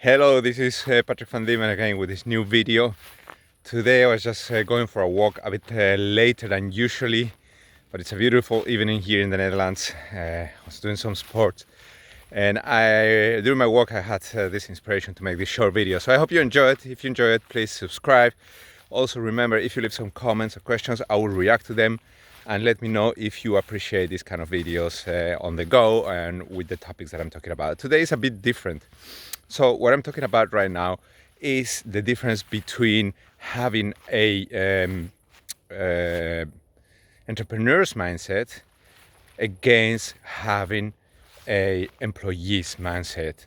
Hello, this is Patrick van Diemen again with this new video. Today I was just going for a walk a bit later than usually, but it's a beautiful evening here in the Netherlands. I was doing some sports, and during my walk I had this inspiration to make this short video. So I hope you enjoy it. If you enjoy it, please subscribe. Also remember, if you leave some comments or questions, I will react to them, and let me know if you appreciate these kind of videos on the go and with the topics that I'm talking about. Today is a bit different. So what I'm talking about right now is the difference between having a entrepreneur's mindset against having a employee's mindset.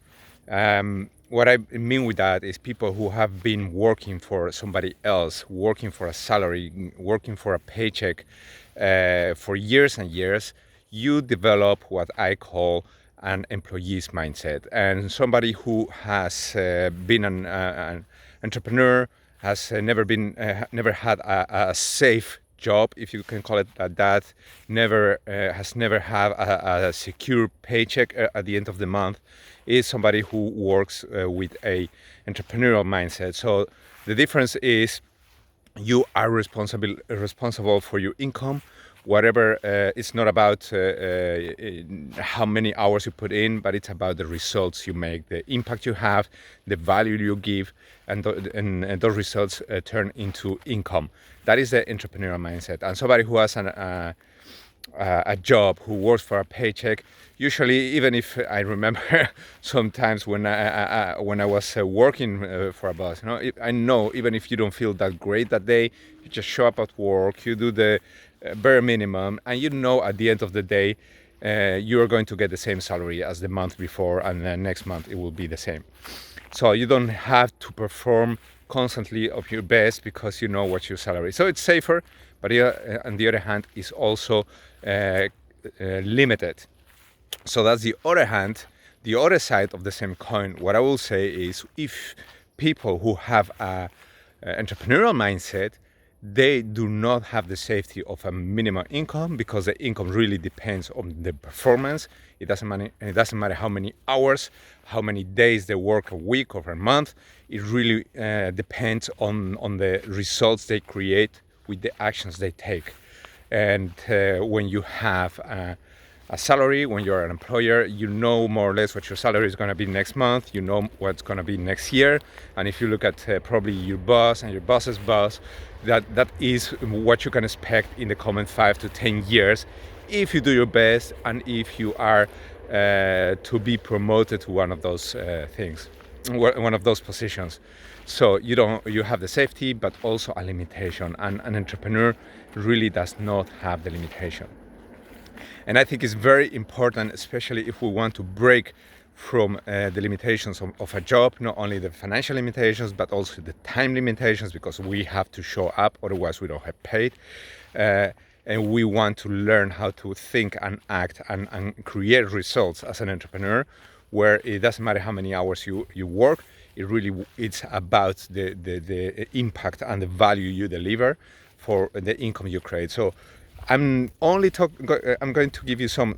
What I mean with that is people who have been working for somebody else, working for a salary, working for a paycheck for years and years. You develop what I call an employee's mindset, and somebody who has been an entrepreneur has never had a safe job, if you can call it that, has never had a secure paycheck at the end of the month, is somebody who works with a entrepreneurial mindset. So the difference is you are responsible for your income. Whatever, it's not about how many hours you put in, but it's about the results you make, the impact you have, the value you give, and those results turn into income. That is the entrepreneurial mindset. And somebody who has a job, who works for a paycheck, usually, even if I remember sometimes when I was working for a boss, I know even if you don't feel that great that day, you just show up at work, you do the bare minimum, and you know at the end of the day you are going to get the same salary as the month before, and then next month it will be the same. So you don't have to perform constantly of your best because you know what's your salary. So it's safer, but on the other hand, it's also limited. So that's the other hand. The other side of the same coin, what I will say is, if people who have a entrepreneurial mindset, they do not have the safety of a minimum income, because the income really depends on the performance. It doesn't matter how many hours, how many days they work a week or a month. It really depends on the results they create with the actions they take. And when you have a salary, when you're an employer, you know more or less what your salary is going to be next month, you know what's going to be next year. And if you look at probably your boss and your boss's boss, that is what you can expect in the coming 5 to 10 years, if you do your best and if you are to be promoted to one of those things, one of those positions. So you have the safety, but also a limitation, and an entrepreneur really does not have the limitation. And I think it's very important, especially if we want to break from the limitations of a job, not only the financial limitations, but also the time limitations, because we have to show up, otherwise we don't have paid. And we want to learn how to think and act and create results as an entrepreneur, where it doesn't matter how many hours you work. It's about the impact and the value you deliver for the income you create. So I'm going to give you some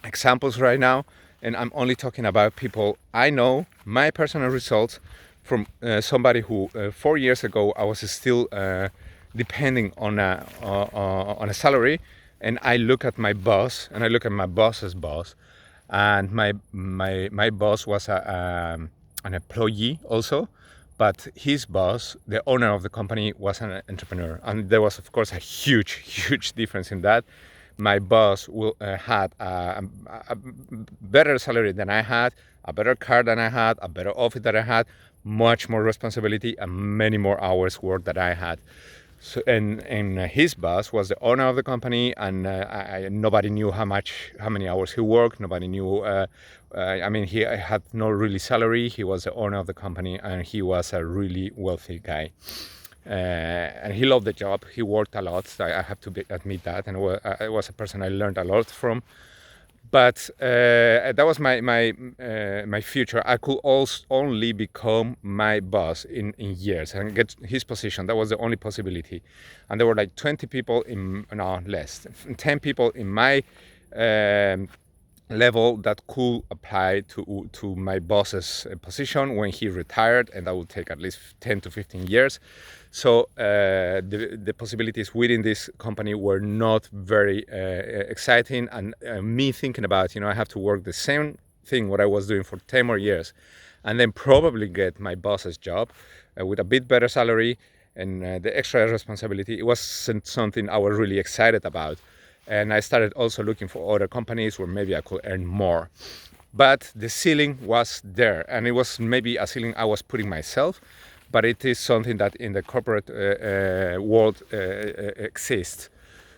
examples right now, and I'm only talking about people I know, my personal results from somebody who 4 years ago I was still depending on a salary, and I look at my boss and I look at my boss's boss, and my boss was an employee also, but his boss, the owner of the company, was an entrepreneur. And there was, of course, a huge difference in that. My boss had a better salary than I had, a better car than I had, a better office than I had, much more responsibility, and many more hours work that I had. So, and his boss was the owner of the company, and nobody knew how many hours he worked. Nobody knew. He had no really salary. He was the owner of the company, and he was a really wealthy guy. And he loved the job. He worked a lot. So I have to admit that, and it was a person I learned a lot from. But that was my future. I could only become my boss in years and get his position. That was the only possibility. And there were like 20 people 10 people in my level that could apply to my boss's position when he retired, and that will take at least 10 to 15 years. So the possibilities within this company were not very exciting, and me thinking about, I have to work the same thing what I was doing for 10 more years, and then probably get my boss's job with a bit better salary and the extra responsibility. It wasn't something I was really excited about. And I started also looking for other companies where maybe I could earn more. But the ceiling was there, and it was maybe a ceiling I was putting myself, but it is something that in the corporate world exists.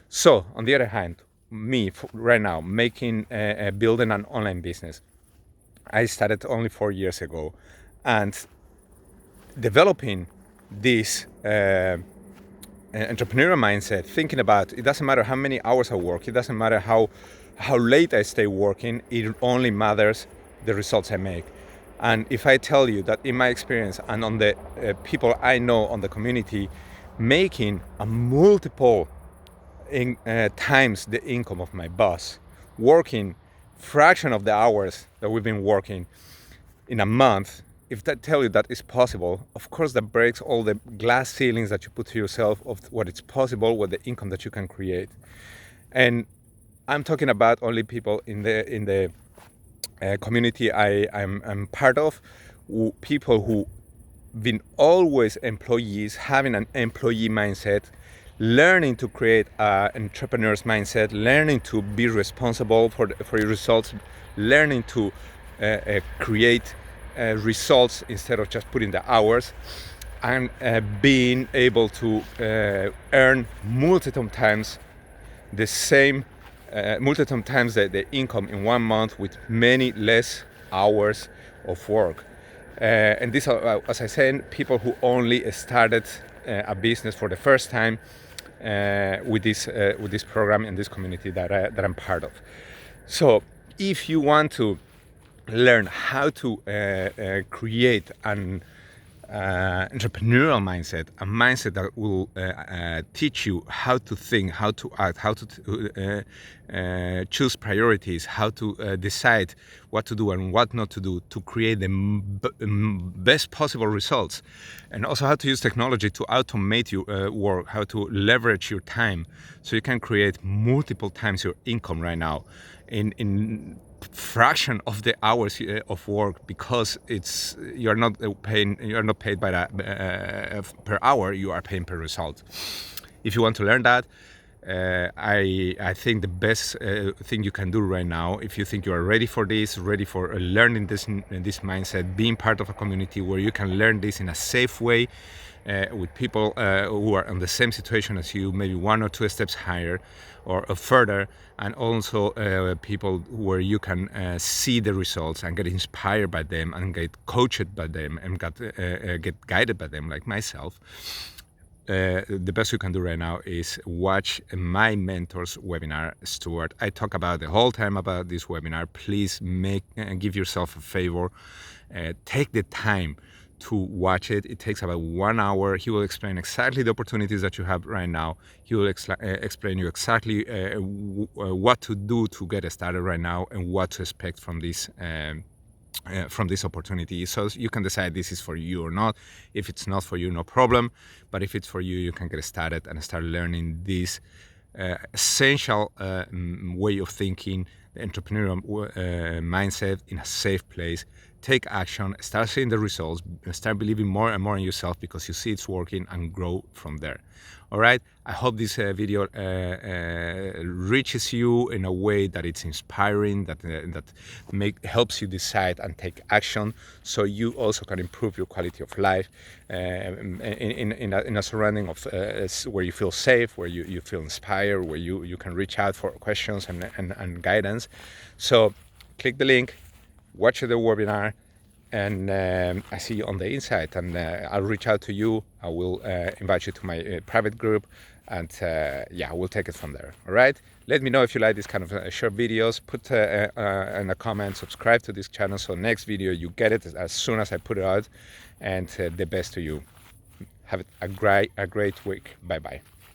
So, on the other hand, me right now making building an online business, I started only 4 years ago, and developing this entrepreneurial mindset, thinking about it doesn't matter how many hours I work, it doesn't matter how late I stay working, it only matters the results I make. And if I tell you that in my experience and on the people I know on the community, making a multiple times the income of my boss, working fraction of the hours that we've been working in a month, if that tell you that is possible, of course that breaks all the glass ceilings that you put to yourself of what it's possible, what the income that you can create. And I'm talking about only people in the community I'm part of, people who been always employees, having an employee mindset, learning to create an entrepreneur's mindset, learning to be responsible for your results, learning to create results instead of just putting the hours, and being able to earn multiple times the same, multiple times the income in 1 month with many less hours of work. And these are, as I said, people who only started a business for the first time with this program and this community that I'm part of. So if you want to learn how to create an entrepreneurial mindset, a mindset that will teach you how to think, how to act, how to choose priorities, how to decide what to do and what not to do to create the best possible results, and also how to use technology to automate your work, how to leverage your time so you can create multiple times your income right now in fraction of the hours of work, because you're not paid by that per hour, you are paying per result. If you want to learn that, I think the best thing you can do right now, if you think you are ready for this, ready for learning this mindset, being part of a community where you can learn this in a safe way, with people who are in the same situation as you, maybe 1 or 2 steps higher or further, and also people where you can see the results and get inspired by them and get coached by them and get guided by them, like myself. The best you can do right now is watch my mentor's webinar, Stuart. I talk about the whole time about this webinar. Please give yourself a favor, take the time to watch it. It takes about 1 hour. He will explain exactly the opportunities that you have right now. He will explain you exactly what to do to get started right now and what to expect from this opportunity, so you can decide this is for you or not. If it's not for you, no problem, but if it's for you, you can get started and start learning this essential way of thinking, the entrepreneurial mindset in a safe place. Take action, start seeing the results, start believing more and more in yourself because you see it's working, and grow from there. All right, I hope this video reaches you in a way that it's inspiring, that helps you decide and take action, so you also can improve your quality of life in a surrounding of where you feel safe, where you feel inspired, where you can reach out for questions and guidance. So click the link, watch the webinar, and I see you on the inside, and I'll reach out to you. I will invite you to my private group, and yeah, we'll take it from there. All right, let me know if you like this kind of short videos. Put in a comment, subscribe to this channel, so next video you get it as soon as I put it out. And the best to you. Have a great week. Bye bye.